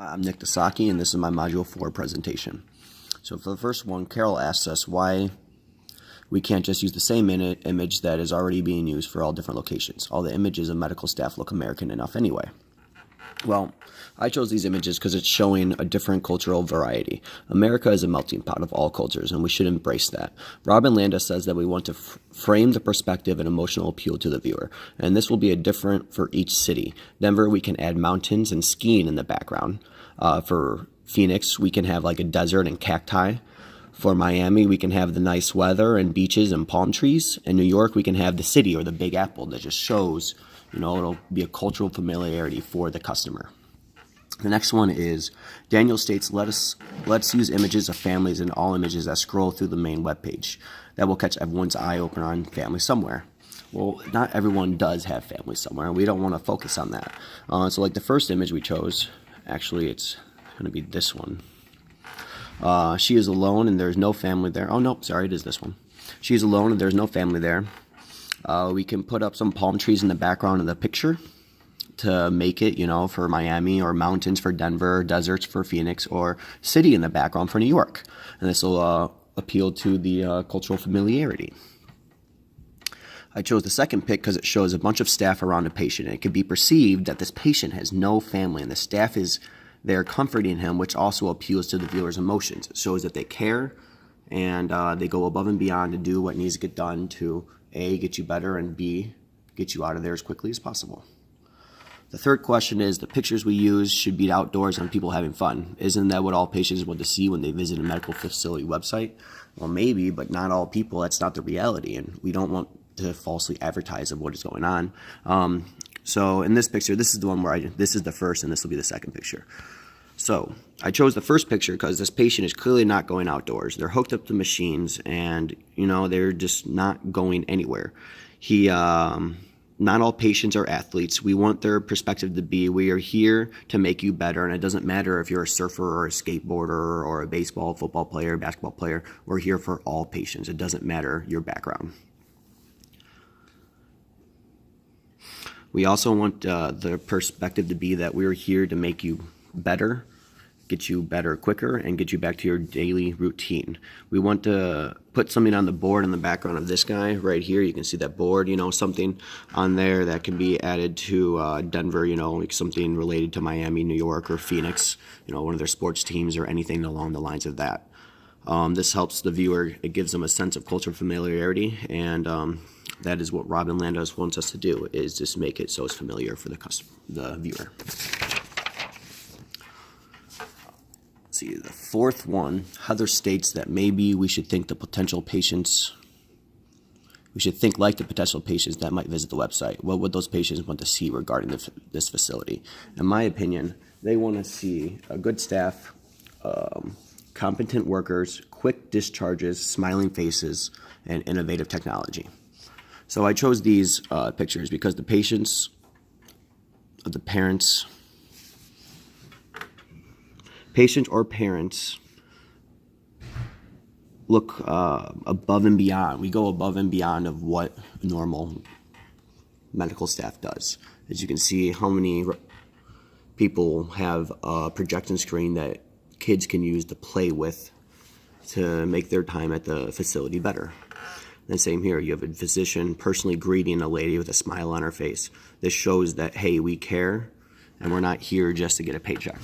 I'm Nick Dasaki, and this is my Module 4 presentation. So for the first one, Carol asks us why we can't just use the same image that is already being used for all different locations. All the images of medical staff look American enough anyway. Well, I chose these images because it's showing a different cultural variety. America is a melting pot of all cultures, and we should embrace that. Robin Landa says that we want to frame the perspective and emotional appeal to the viewer, and this will be a different for each city. Denver, we can add mountains and skiing in the background. For Phoenix, we can have like a desert and cacti. For Miami, we can have the nice weather and beaches and palm trees. In New York, we can have the city or the Big Apple that just shows, it'll be a cultural familiarity for the customer. The next one is Daniel states, let's use images of families in all images that scroll through the main webpage. That will catch everyone's eye open on family somewhere. Well, not everyone does have family somewhere, and we don't want to focus on that. So like the first image we chose, actually it's going to be this one. She is alone and there's no family there. Oh, no, sorry, it is this one. She is alone and there's no family there. We can put up some palm trees in the background of the picture to make it, for Miami, or mountains for Denver, deserts for Phoenix, or city in the background for New York. And this will appeal to the cultural familiarity. I chose the second pick because it shows a bunch of staff around a patient. And it could be perceived that this patient has no family and the staff is there comforting him, which also appeals to the viewer's emotions. It shows that they care and they go above and beyond to do what needs to get done to A, get you better, and B, get you out of there as quickly as possible. The third question is, the pictures we use should be outdoors and people having fun. Isn't that what all patients want to see when they visit a medical facility website? Well, maybe, but not all people. That's not the reality, and we don't want to falsely advertise of what is going on. So in this picture, this is the one where this is the first and this will be the second picture. So I chose the first picture because this patient is clearly not going outdoors. They're hooked up to machines and, they're just not going anywhere. Not all patients are athletes. We want their perspective to be, we are here to make you better, and it doesn't matter if you're a surfer or a skateboarder or a baseball, football player, basketball player. We're here for all patients. It doesn't matter your background. We also want the perspective to be that we're here to make you better, get you better quicker, and get you back to your daily routine. We want to put something on the board in the background of this guy right here. You can see that board, something on there that can be added to Denver, like something related to Miami, New York, or Phoenix, one of their sports teams or anything along the lines of that. This helps the viewer. It gives them a sense of cultural familiarity, and that is what Robin Landos wants us to do, is just make it so it's familiar for the viewer. See, the fourth one, Heather states that maybe we should think like the potential patients that might visit the website. What would those patients want to see regarding this facility? In my opinion, they want to see a good staff, competent workers, quick discharges, smiling faces, and innovative technology. So I chose these pictures because the patients, the parents or parents look above and beyond. We go above and beyond of what normal medical staff does. As you can see, how many people have a projection screen that kids can use to play with to make their time at the facility better. And same here, you have a physician personally greeting a lady with a smile on her face. This shows that, hey, we care and we're not here just to get a paycheck.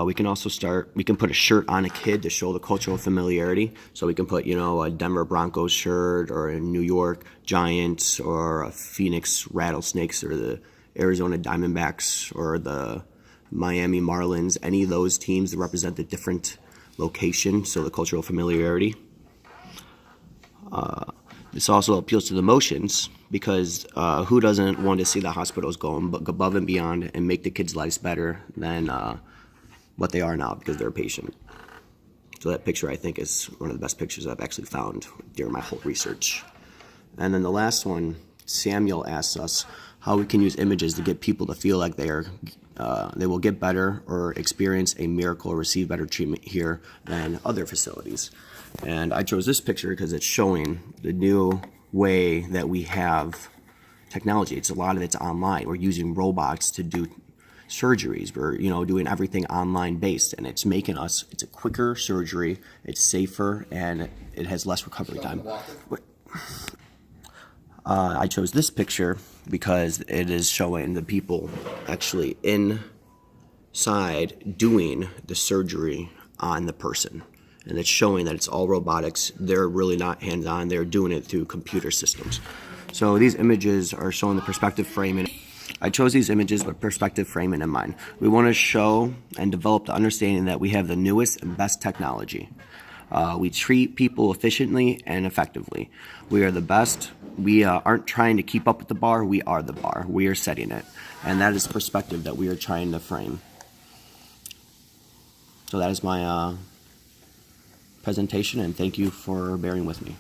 We can put a shirt on a kid to show the cultural familiarity. So we can put, a Denver Broncos shirt, or a New York Giants, or a Phoenix Rattlesnakes, or the Arizona Diamondbacks, or the Miami Marlins, any of those teams that represent the different location, so the cultural familiarity. This also appeals to the emotions, because who doesn't want to see the hospitals go above and beyond and make the kids' lives better than what they are now because they're a patient. So that picture, I think, is one of the best pictures I've actually found during my whole research. And then the last one, Samuel asks us how we can use images to get people to feel like they will get better or experience a miracle or receive better treatment here than other facilities. And I chose this picture because it's showing the new way that we have technology. A lot of it's online. We're using robots to do surgeries. We're, doing everything online based, and it's making us, it's a quicker surgery, it's safer, and it has less recovery time. I chose this picture because it is showing the people actually inside doing the surgery on the person. And it's showing that it's all robotics. They're really not hands-on. They're doing it through computer systems. So these images are showing the perspective framing. I chose these images with perspective framing in mind. We want to show and develop the understanding that we have the newest and best technology. We treat people efficiently and effectively. We are the best. We aren't trying to keep up with the bar. We are the bar. We are setting it. And that is the perspective that we are trying to frame. So that is my presentation, and thank you for bearing with me.